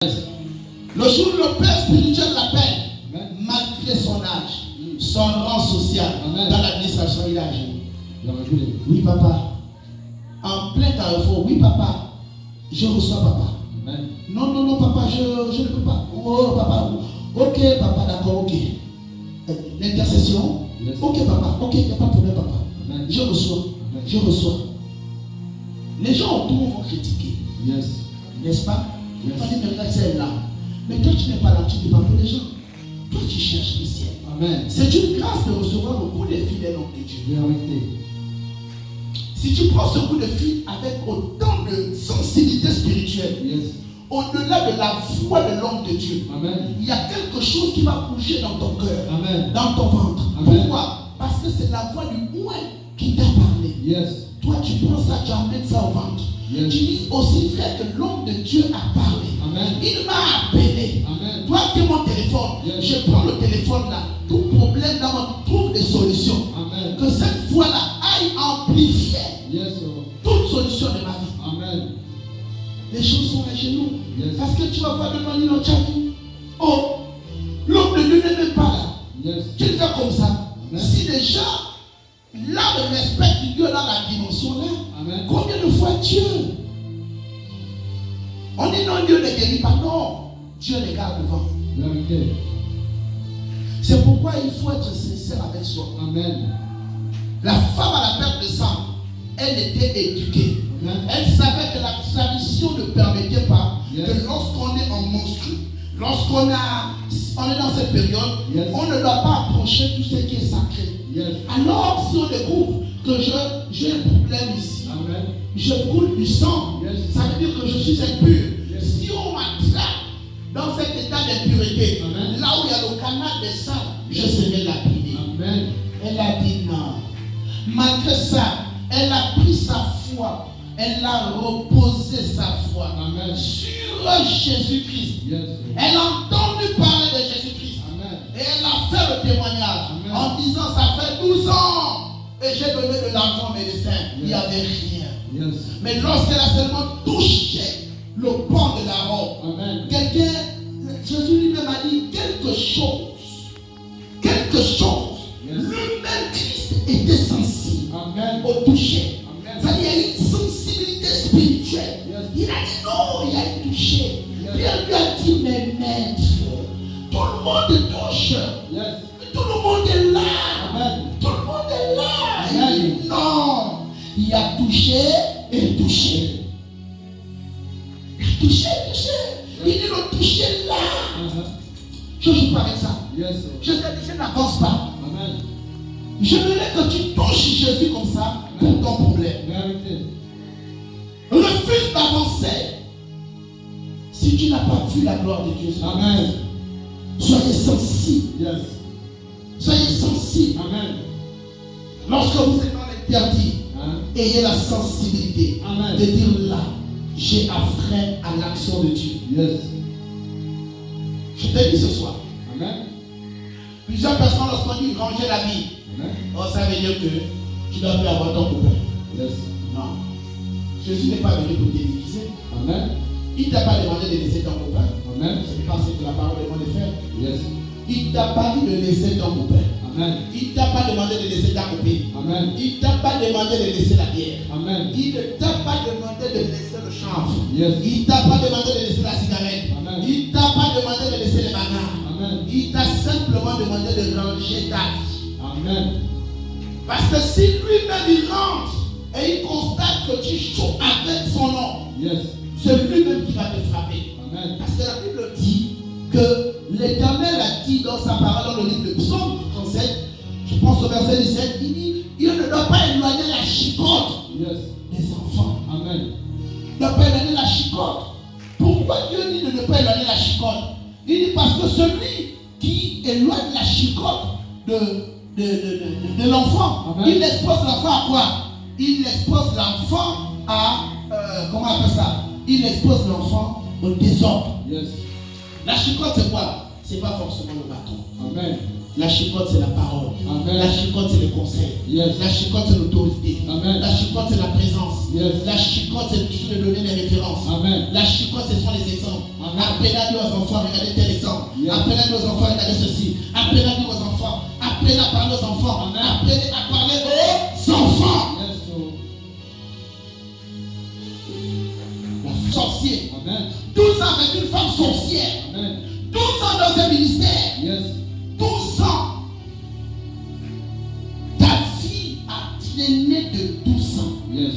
Le jour où le père spirituel l'appelle, malgré son âge, son rang social, dans l'administration, il a agi. Oui, papa. En plein carrefour, oui, papa. Je reçois, papa. Non, papa, je ne peux pas. Oh, papa. Ok, papa, d'accord, ok. L'intercession. Ok, papa. Ok, il n'y a pas de problème, papa. Je reçois. Je reçois. Les gens autour vont critiquer. N'est-ce pas? Il va dire, mais regarde, c'est là. Mais toi, tu n'es pas là, tu ne parles pas pour les gens. Toi, tu cherches le ciel. C'est une grâce de recevoir le coup de fil des noms de Dieu. Si tu prends ce coup de fil avec autant de sensibilité spirituelle, au-delà de la foi de l'homme de Dieu, il y a quelque chose qui va bouger dans ton cœur, dans ton ventre. Pourquoi? Parce que c'est la voix du moins qui t'a parlé. Toi, tu prends ça, tu amènes ça au ventre. Tu dis aussi, frère, que l'homme de Dieu a parlé. Il m'a appelé. Toi qui es mon téléphone, je prends le téléphone là. Tout problème là, on trouve des solutions. Que cette voix-là aille amplifier toute solution de ma vie. Les choses sont à genoux. Parce que tu vas voir devant lui dans ta vie. Oh, l'homme de Dieu n'est même pas là. Quelqu'un comme ça. Si déjà, là, le respect qu'il y a dans la dimension là, combien de fois Dieu? On dit non, Dieu ne guérit pas. Non, Dieu les garde devant. C'est pourquoi il faut être sincère avec soi. La femme à la perte de sang, elle était éduquée. Elle savait que la tradition ne permettait pas que lorsqu'on est en menstru, lorsqu'on est dans cette période, on ne doit pas approcher tout ce qui est sacré. Alors, si on découvre que j'ai un problème ici, je coule du sang, ça veut dire que je suis impur. Si on m'attrape dans cet état d'impureté, là où il y a le canal des sang, je serai lapidé. Elle a dit non. Malgré ça, elle a pris sa foi, elle a reposé sa foi sur Jésus-Christ. Elle a entendu parler de Jésus-Christ. Et elle a fait le témoignage en disant, ça fait 12 ans et j'ai donné de l'argent aux médecins. Il n'y avait rien. Mais lorsqu'elle a seulement touché le pan de la robe, quelqu'un, Jésus lui-même a dit quelque chose. Lui-même, Christ était sensible au toucher. Ça dit, il y a une sensibilité spirituelle. Il a dit non, il y a une toucher. Puis elle lui a dit, mais maître, tout le monde touche. Tout le monde est là. Tout le monde est là. Il a dit non, il a touché et touché. Il a touché. Il dit le toucher là. Je joue pas avec ça. Je t'ai dit, je n'avance pas. Je voulais que tu touches Jésus comme ça pour ton problème. Refuse d'avancer. Si tu n'as pas vu la gloire de Dieu, soyez sensible. Soyez sensible. Lorsque vous êtes dans l'interdit, ayez la sensibilité de dire là, j'ai affaire à l'action de Dieu. Je te dis ce soir. Plusieurs personnes, lorsqu'on dit ranger la vie, ça veut dire que tu dois plus avoir ton copain. Non. Jésus n'est pas venu pour te diviser. Il ne t'a pas demandé de laisser ton copain. C'est pas ce que la parole demande de faire. Il ne t'a pas dit de laisser ton copain. Il ne t'a pas demandé de laisser ta copine. Il ne t'a pas demandé de laisser la bière. Il ne t'a pas demandé de laisser le chanvre. Il ne t'a pas demandé de laisser la cigarette. Il ne t'a pas demandé de laisser les bagarres. Il t'a simplement demandé de ranger ta vie. Parce que si lui-même il rentre et il constate que tu joues avec son nom, c'est lui-même qui va te frapper. Parce que la Bible dit que l'Éternel a dit dans sa parole dans le livre de Psaume 37, je pense au verset 17, il dit, il ne doit pas éloigner la chicotte des enfants. Il ne doit pas éloigner la chicotte. Pourquoi Dieu dit de ne pas éloigner la chicotte? Il dit parce que celui qui éloigne la chicotte de l'enfant, il expose l'enfant à quoi? Il expose l'enfant à, comment on appelle ça? Il expose l'enfant au désordre. La chicotte c'est quoi? C'est pas forcément le bâton. La chicotte, c'est la parole. Amen. La chicotte, c'est le conseil. Yes. La chicotte, c'est l'autorité. Amen. La chicotte, c'est la présence. Yes. La chicotte, c'est toujours de donner les références. Amen. La chicotte, ce sont les exemples. Amen. Appelez-nous aux enfants, regardez tel exemple. Yes. Appelez-nous aux enfants, regardez ceci. Appelez-nous aux enfants. Appelez à parler aux enfants. Amen. Appelez à parler aux enfants. Yes, so. La sorcier. Amen. 12 ans avec une femme sorcière. Amen. 12 ans dans un ministère. Yes. 12 ans. Ta fille a traîné de 12 ans. Yes.